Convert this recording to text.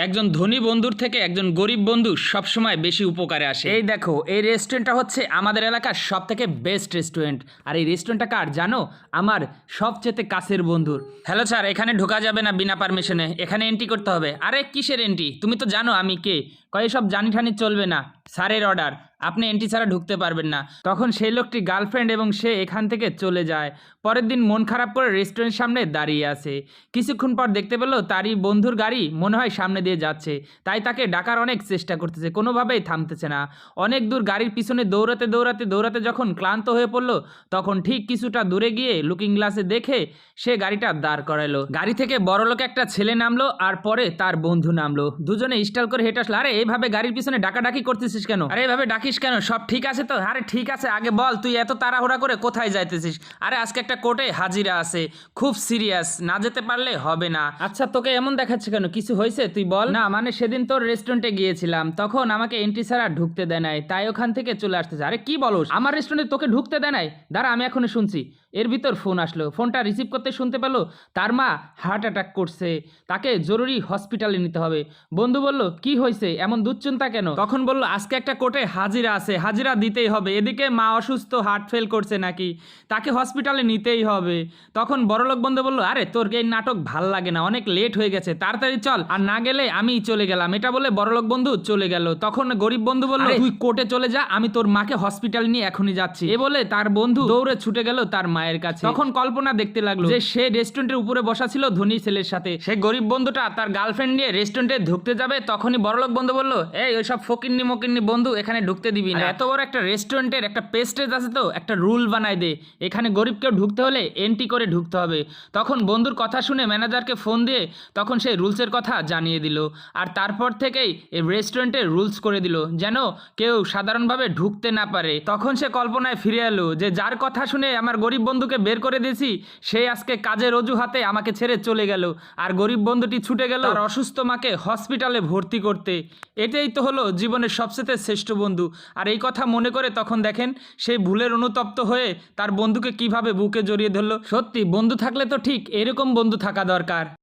একজন ধনী বন্ধুর থেকে একজন গরিব বন্ধু সবসময় বেশি উপকারে আসে। এই দেখো, এই রেস্টুরেন্টটা হচ্ছে আমাদের এলাকার সব থেকে বেস্ট রেস্টুরেন্ট। আর এই রেস্টুরেন্টটা কার জানো? আমার সবচেয়ে কাছের বন্ধুর। হ্যালো স্যার, এখানে ঢোকা যাবে না বিনা পারমিশনে, এখানে এন্ট্রি করতে হবে। আরে কিসের এন্ট্রি? তুমি তো জানো আমি কে। কয়ে সব জানি ঠানি চলবে না, স্যারের অর্ডার, আপনি এন্ট্রি ছাড়া ঢুকতে পারবেন না। তখন সেই লোকটি গার্লফ্রেন্ড এবং সে এখান থেকে চলে যায়। পরের দিন মন খারাপ করে রেস্টুরেন্টের সামনে দাঁড়িয়ে আছে। কিছুক্ষণ পর দেখতে পেলো তারই বন্ধুর গাড়ি মনে হয় সামনে দিয়ে যাচ্ছে, তাই তাকে ডাকার অনেক চেষ্টা করতেছে, কোনোভাবেই থামতেছে না। অনেক দূর গাড়ির পিছনে দৌড়াতে দৌড়াতে দৌড়াতে যখন ক্লান্ত হয়ে পড়লো, তখন ঠিক কিছুটা দূরে গিয়ে লুকিং গ্লাসে দেখে সে গাড়িটা দাঁড় করালো। গাড়ি থেকে বড়লোক একটা ছেলে নামলো আর পরে তার বন্ধু নামলো। দুজনে স্টাইল করে হেঁটে আসলো। আরে এইভাবে গাড়ির পিছনে ডাকাডাকি করতেছিস কেন? আরে এইভাবে ডাকিস কেন? সব ঠিক আছে তো? আরে ঠিক আছে, আগে বল তুই এত তাড়াহুড়া করে কোথায় যাইতেছিস? আরে আজকে একটা কোর্টে হাজিরা আছে, খুব সিরিয়াস, না যেতে পারলে হবে না। আচ্ছা তোকে এমন দেখাচ্ছে কেন? কিছু হয়েছে তুই বল। না মানে সেদিন তোর রেস্টুরেন্টে গিয়েছিলাম, তখন আমাকে এন্ট্রি ছাড়া ঢুকতে দেয় নাই, তাই ওখান থেকে চলে আসতেছে। আরে কি বলোস? আমার রেস্টুরেন্টে তোকে ঢুকতে দেয় নাই? দাঁড়া আমি এখনই শুনছি। এর ভিতর ফোন আসলো, ফোনটা রিসিভ করতে শুনতে পেলো তার মা হার্ট অ্যাটাক করছে, তাকে জরুরি হসপিটালে নিতে হবে। বন্ধু বলল কি হয়েছে, এমন দুশ্চিন্তা কেন? তখন বলল আজকে একটা কোর্টে হাজিরা আছে, হাজিরা দিতেই হবে। এদিকে মা অসুস্থ, হার্ট ফেল করছে নাকি, তাকে হসপিটালে নিতেই হবে। তখন বড়লোক বন্ধু বলল আরে তোর এই নাটক ভাল লাগে না, অনেক লেট হয়ে গেছে, তাড়াতাড়ি চল, আর না গেলে আমিই চলে গেলাম। এটা বলে বড়লোক বন্ধু চলে গেল। তখন গরিব বন্ধু বলল তুই কোর্টে চলে যা, আমি তোর মাকে হসপিটালে নিয়ে এখনই যাচ্ছি। এ বলে তার বন্ধু দৌড়ে ছুটে গেল তার মায়ের কাছে। তখন কল্পনা দেখতে লাগলো যে সে রেস্টুরেন্টের উপরে বসা ছিল ধনী ছেলের সাথে। সে গরিব বন্ধুটা তার গার্লফ্রেন্ড নিয়ে রেস্টুরেন্টে ঢুকতে যাবে, তখনই বড়লোক বন্ধু বলল এই ওইসব ফকিন্নি মকিন্নি বন্ধু এখানে ঢুকতে দিবি না, এত বড় একটা রেস্টুরেন্টের একটা পেস্টেজ আছে তো, একটা রুল বানাই দে, এখানে গরিব কেউ ঢুকতে হলে এন্ট্রি করে ঢুকতে হবে। তখন বন্ধুর কথা শুনে ম্যানেজারকে ফোন দিয়ে তখন সেই রুলসের কথা জানিয়ে দিল। আর তারপর থেকেই এই রেস্টুরেন্টে রুলস করে দিল যেন কেউ সাধারণভাবে ঢুকতে না পারে। তখন সে কল্পনায় ফিরে এলো যে যার কথা শুনে আমার গরিব বন্ধুকে বের করে দিয়েছি, সে আজকে কাজের অজুহাতে আমাকে ছেড়ে চলে গেল, আর গরিব বন্ধুটি ছুটে গেল তার অসুস্থ মাকে হসপিটালে ভর্তি করতে। এটাই তো হলো জীবনের সবচেয়ে শ্রেষ্ঠ বন্ধু। আর এই কথা মনে করে তখন দেখেন সেই ভুলের অনুতপ্ত হয়ে তার বন্ধুকে কিভাবে বুকে জড়িয়ে ধরলো। সত্যি বন্ধু থাকলে তো ঠিক এরকম বন্ধু থাকা দরকার।